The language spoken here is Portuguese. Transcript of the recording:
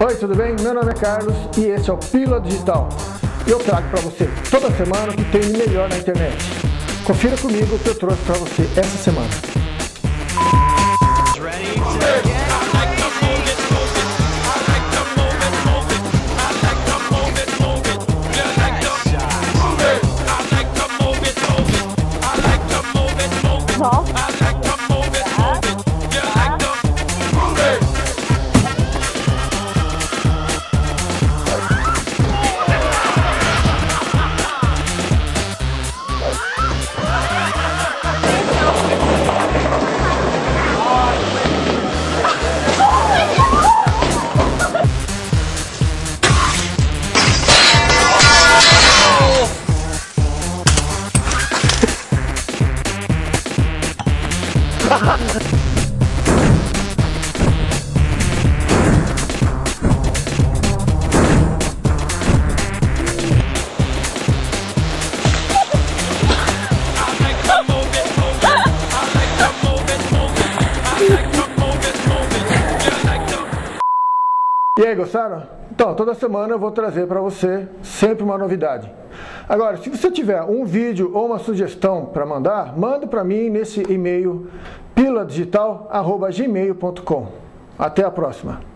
Oi, tudo bem? Meu nome é Carlos e esse é o Pílula Digital. Eu trago para você toda semana o que tem de melhor na internet. Confira comigo o que eu trouxe para você essa semana. E aí, gostaram? Então, toda semana eu vou trazer para você sempre uma novidade. Agora, se você tiver um vídeo ou uma sugestão para mandar, manda para mim nesse e-mail píluladigital@gmail.com. Até a próxima!